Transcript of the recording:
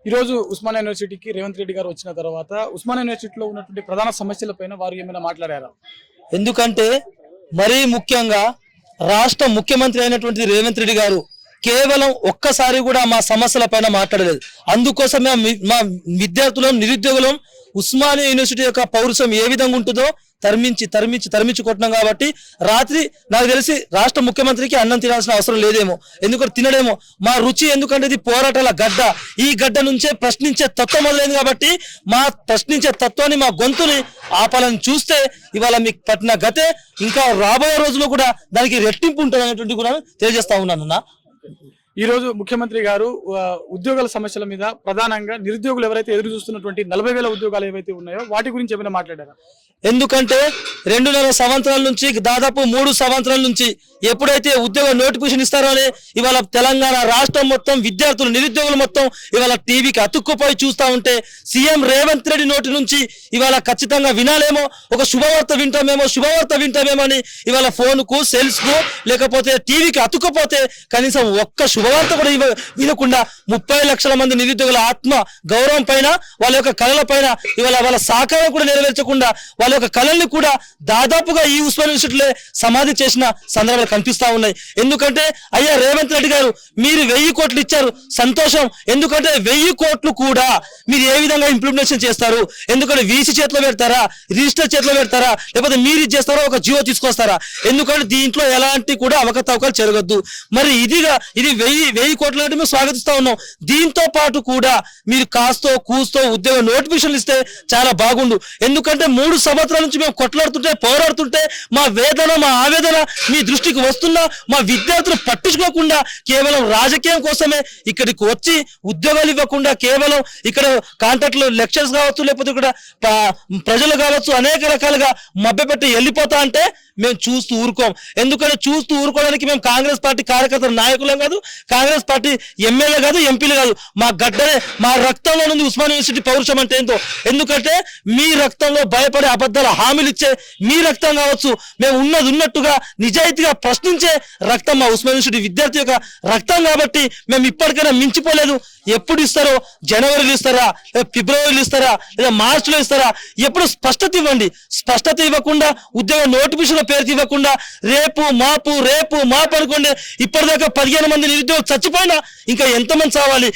ఈ రోజు ఉస్మానియా యూనివర్సిటీకి రేవంత్ రెడ్డి గారు వచ్చిన తర్వాత ఉస్మానియా యూనివర్సిటీలో ఉన్నటువంటి ప్రధాన సమస్యలపైన వారు ఏమైనా మాట్లాడారా? ఎందుకంటే మరీ ముఖ్యంగా రాష్ట్ర ముఖ్యమంత్రి అయినటువంటి రేవంత్ రెడ్డి గారు కేవలం ఒక్కసారి కూడా మా సమస్యల పైన మాట్లాడలేదు. అందుకోసమే మా విద్యార్థులం నిరుద్యోగులం ఉస్మానియా యూనివర్సిటీ యొక్క పౌరుషం ఏ విధంగా ఉంటుందో తరిమించి కొట్టినాం. కాబట్టి రాత్రి నాకు తెలిసి రాష్ట్ర ముఖ్యమంత్రికి అన్నం తినాల్సిన అవసరం లేదేమో, ఎందుకంటే తినడేమో. మా రుచి ఎందుకంటే ఇది పోరాటాల గడ్డ, ఈ గడ్డ నుంచే ప్రశ్నించే తత్వం మొదలైంది. కాబట్టి మా ప్రశ్నించే తత్వాన్ని, మా గొంతుని ఆపాలని చూస్తే ఇవాళ మీకు పట్టిన గతే ఇంకా రాబోయే రోజుల్లో కూడా దానికి రెట్టింపు ఉంటుంది అనేటువంటి కూడా తెలియజేస్తా ఉన్నానన్నా. ఈ రోజు ముఖ్యమంత్రి గారు ఉద్యోగాల సమస్యల మీద ప్రధానంగా నిరుద్యోగులు ఎవరైతే ఎదురు చూస్తున్నటువంటి 40,000 ఉద్యోగాలు ఏవైతే ఉన్నాయో వాటి గురించి ఏమైనా మాట్లాడారా? ఎందుకంటే 2.5 సంవత్సరాల నుంచి దాదాపు 3 సంవత్సరాల నుంచి ఎప్పుడైతే ఉద్యోగ నోటిఫికేషన్ ఇస్తారో అని ఇవాళ తెలంగాణ రాష్ట్రం మొత్తం విద్యార్థులు నిరుద్యోగులు మొత్తం ఇవాళ టీవీకి అతుక్కుపోయి చూస్తా ఉంటే సీఎం రేవంత్ రెడ్డి నోటి నుంచి ఇవాళ ఖచ్చితంగా వినాలేమో, ఒక శుభవార్త వింటామేమో అని ఇవాళ ఫోన్కు సెల్స్కు లేకపోతే టీవీకి అతుక్కుపోతే కనీసం ఒక్క శుభవార్త కూడా వినకుండా 30 లక్షల మంది నిరుద్యోగుల ఆత్మ గౌరవం పైన, వాళ్ళ యొక్క కళల పైన ఇవాళ వాళ్ళ సాకారం కూడా నెరవేర్చకుండా వాళ్ళ యొక్క కళల్ని కూడా దాదాపుగా ఈ ఉస్మానియా యూనివర్సిటీలో సమాధి చేసిన సందర్భాలు కనిపిస్తా ఉన్నాయి. ఎందుకంటే అయ్యా రేవంత్ రెడ్డి గారు మీరు 1000 కోట్లు ఇచ్చారు, సంతోషం. ఎందుకంటే 1000 కోట్లు కూడా మీరు ఏ విధంగా ఇంప్లిమెంటేషన్ చేస్తారు? ఎందుకంటే వీసీ చేతిలో పెడతారా, రిజిస్టర్ చేతిలో పెడతారా, లేకపోతే మీరు ఇది చేస్తారా, ఒక జియో తీసుకొస్తారా? ఎందుకంటే దీంట్లో ఎలాంటి కూడా అవకతవకలు జరగద్దు. మరి ఇది 1000 కోట్ల అంటే మేము స్వాగతిస్తా ఉన్నాం. దీంతో పాటు కూడా మీరు కాస్తో కూస్తో ఉద్యోగ నోటిఫికేషన్లు ఇస్తే చాలా బాగుండు. ఎందుకంటే 3 సంవత్సరాల నుంచి మేము కొట్లాడుతుంటే పోరాడుతుంటే మా వేదన, మా ఆవేదన మీ దృష్టికి వస్తున్నా మా విద్యార్థులు పట్టించుకోకుండా కేవలం రాజకీయం కోసమే ఇక్కడికి వచ్చి ఉద్యోగాలు ఇవ్వకుండా కేవలం ఇక్కడ కాంట్రాక్ట్లు లెక్చర్స్ కావచ్చు, లేకపోతే ఇక్కడ ప్రజలు కావచ్చు అనేక రకాలుగా మభ్యపెట్టి వెళ్ళిపోతా అంటే మేము చూస్తూ ఊరుకోం. ఎందుకంటే చూస్తూ ఊరుకోవడానికి మేము కాంగ్రెస్ పార్టీ కార్యకర్తల నాయకులం కాదు, కాంగ్రెస్ పార్టీ ఎమ్మెల్యే కాదు, ఎంపీలు కాదు. మా గడ్డనే, మా రక్తంలో నుండి ఉస్మానియా యూనివర్సిటీ పౌరుషం అంటే ఏంటో. ఎందుకంటే మీ రక్తంలో భయపడే అబద్ధాల హామీలు ఇచ్చే మీ రక్తం కావచ్చు, మేము ఉన్నట్టుగా నిజాయితీగా ప్రశ్నించే రక్తం మా ఉస్మానియా యూనివర్సిటీ విద్యార్థి యొక్క రక్తం. కాబట్టి మేము ఇప్పటికైనా మించిపోలేదు. ఎప్పుడు ఇస్తారో, జనవరిలో ఇస్తారా, ఫిబ్రవరిలో ఇస్తారా, లేదా మార్చిలో ఇస్తారా? ఎప్పుడు స్పష్టత ఇవ్వండి. స్పష్టత ఇవ్వకుండా ఉద్యోగ నోటిఫికేషన్ పేరు ఇవ్వకుండా రేపు మాపు అనుకోండి. ఇప్పటిదాకా 15 మంది నిరుద్యోగులు చచ్చిపోయినా ఇంకా ఎంతమంది చావాలి?